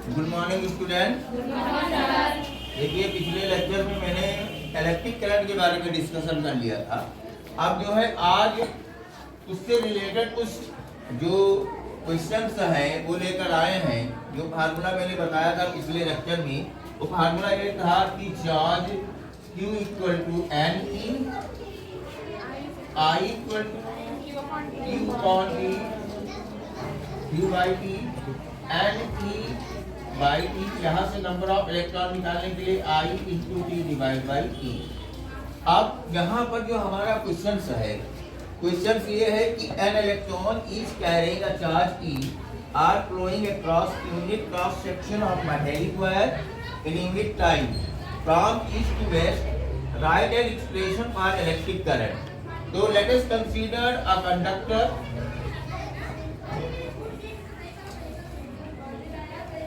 Good morning student. देखिए पिछले lecture में मैंने इलेक्ट्रिक करंट के बारे में डिस्कशन कर लिया था। अब जो है आज उससे रिलेटेड कुछ जो क्वेश्चंस हैं वो लेकर आए हैं। जो फार्मूला मैंने बताया था पिछले लेक्चर में, वो फार्मूला ये था कि charge Q equal to n e, I equal to Q upon t, Q by t, n e by t. यहाँ से नंबर ऑफ इलेक्ट्रॉन निकालने के लिए I into t divide by e. अब यहाँ पर जो हमारा क्वेश्चन है, क्वेश्चन ये है कि an electron is carrying a charge E are flowing across unit cross section of metallic wire in unit time from east to west. Write an expression for electric current. तो let us consider a conductor.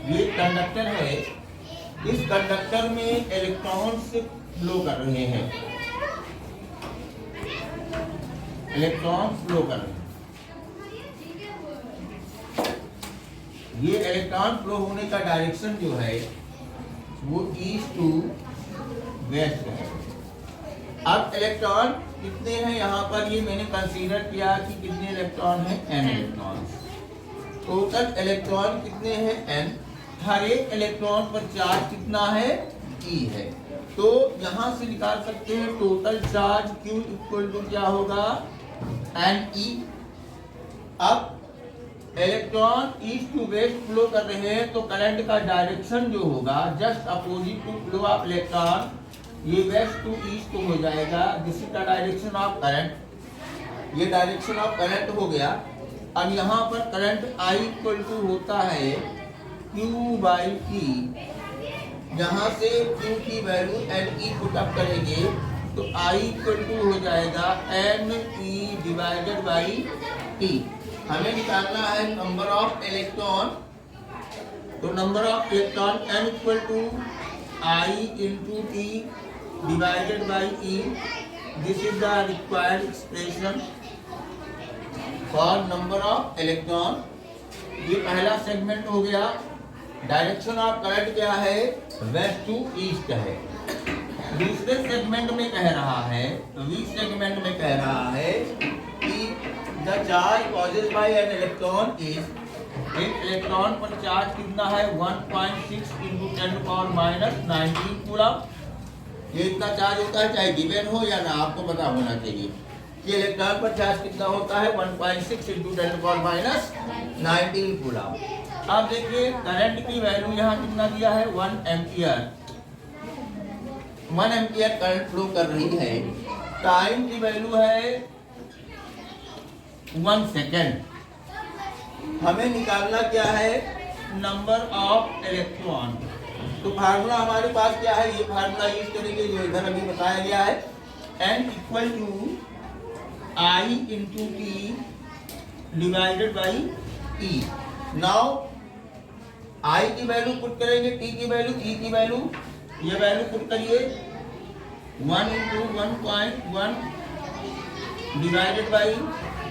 ये conductor है, इस conductor में electrons flow कर रहे हैं, electron flow कर रहे हैं। ये इलेक्ट्रॉन फ्लो होने का डायरेक्शन जो है वो ईस्ट टू वेस्ट है। अब इलेक्ट्रॉन कितने हैं यहाँ पर, ये मैंने कंसीडर किया कि कितने इलेक्ट्रॉन हैं, n इलेक्ट्रॉन। टोटल इलेक्ट्रॉन कितने हैं, n। हर एक इलेक्ट्रॉन पर चार्ज कितना है, E है। तो यहां से निकाल सकते हैं total charge Q equal to क्या होगा, NE। अब electron east to west flow कर रहे हैं, तो करंट का डायरेक्शन जो होगा just opposite to flow of electron, ये वेस्ट टू ईस्ट हो जाएगा। This is the direction of current. ये डायरेक्शन ऑफ करंट हो गया। अब यहाँ पर करंट I इक्वल टू होता है Q बाई टी। यहाँ से Q की वैल्यू NE पुट अप करेंगे तो I इक्वल टू हो जाएगा NE डिवाइडेड बाई T। हमें निकालना है नंबर ऑफ इलेक्ट्रॉन। तो number of electron N equal to I into T divided by E। This is the required expression for number of electron. ये पहला segment हो गया। डायरेक्शन ऑफ करंट क्या है, वेस्ट टू ईस्ट है। दूसरे segment में कह रहा है, वी सेगमेंट में कह रहा है कि the charge possessed by an electron is, एक इलेक्ट्रॉन पर चार्ज कितना है 1.6 इंटू 10⁻⁻19 कूलम। ये इतना चार्ज होता है, चाहे गिवन हो या ना, आपको पता होना चाहिए कि इलेक्ट्रॉन पर चार्ज कितना होता है 1.6 इंटू 10⁻⁻19 कूलम। अब देखिए करंट की वैल्यू यहाँ कितना दिया है, 1 एम्पियर। 1 एम्पियर करंट फ्लो कर रही है। टाइम की वैल्यू है 1 सेकेंड। हमें निकालना क्या है, नंबर ऑफ इलेक्ट्रॉन। तो फार्मूला हमारे पास क्या है, ये फार्मूला यूज करेंगे जो इधर अभी बताया गया है। n equal to I into T divided by E। Now I की वैल्यू पुट करेंगे, T की वैल्यू, E की वैल्यू, ये वैल्यू पुट करिए 1 इंटू 1.1 डिवाइडेड बाई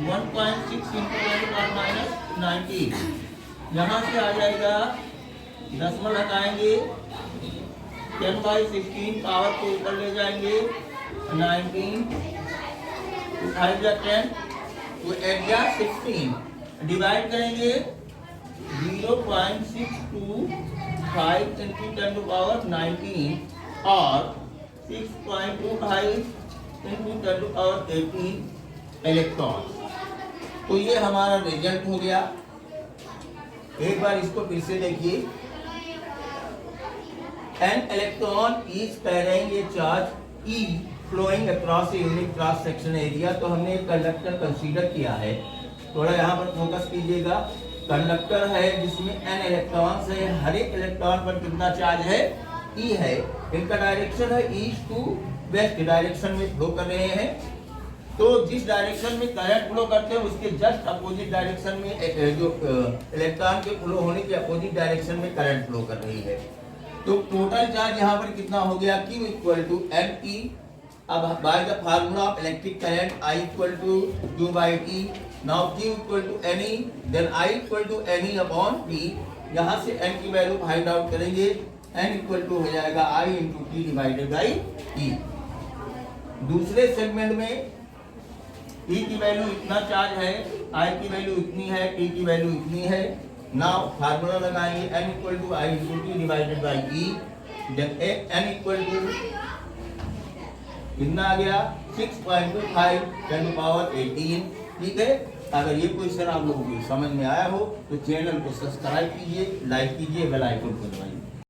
1.6 इंटू 10⁻⁻19। यहाँ से आ जाएगा, दशमलव हटाएंगे, 10/16 पावर को ऊपर ले जाएंगे, 19 5 या 10 तो 8 या 16 डिवाइड करेंगे 0.625 इंटू 10⁻19 और 6.25 इंटू 10⁻18 इलेक्ट्रॉन। तो ये हमारा रिजल्ट हो गया। एक बार इसको फिर से देखिए। An electron is carrying a charge E flowing across a unit cross section area. तो हमने एक कंडक्टर कंसीडर किया है, थोड़ा यहाँ पर फोकस कीजिएगा। कंडक्टर है जिसमें n इलेक्ट्रॉन्स है, हर एक इलेक्ट्रॉन पर कितना चार्ज है, E है। इनका डायरेक्शन है ईस्ट टू वेस्ट डायरेक्शन में फ्लो कर रहे हैं। तो जिस डायरेक्शन में करंट फ्लो करते हैं उसके जस्ट अपोजिट डायरेक्शन में जो इलेक्ट्रॉन के फ्लो होने के अपोजिट डायरेक्शन में करंट फ्लो कर रही है। तो टोटल चार्ज यहाँ पर कितना हो गया, Q इक्वल टू NE। अब by the formula of electric current I equal to Q by T। Now Q equal to NE, then I equal to NE upon P। यहाँ से n की वैल्यू फाइंड आउट करेंगे। n equal to हो जाएगा I into T divided by e. दूसरे segment में E की वैल्यू इतना चार्ज है, I की वैल्यू इतनी है, T की वैल्यू इतनी है। नाउ फार्मूला लगाएंगे n equal to I into T divided by E. n equal to कितना आ गया 6.25 10 पावर 18। ठीक है, अगर ये क्वेश्चन आप लोगों को समझ में आया हो तो चैनल को सब्सक्राइब कीजिए, लाइक कीजिए, बेल आइकन को दबाइए।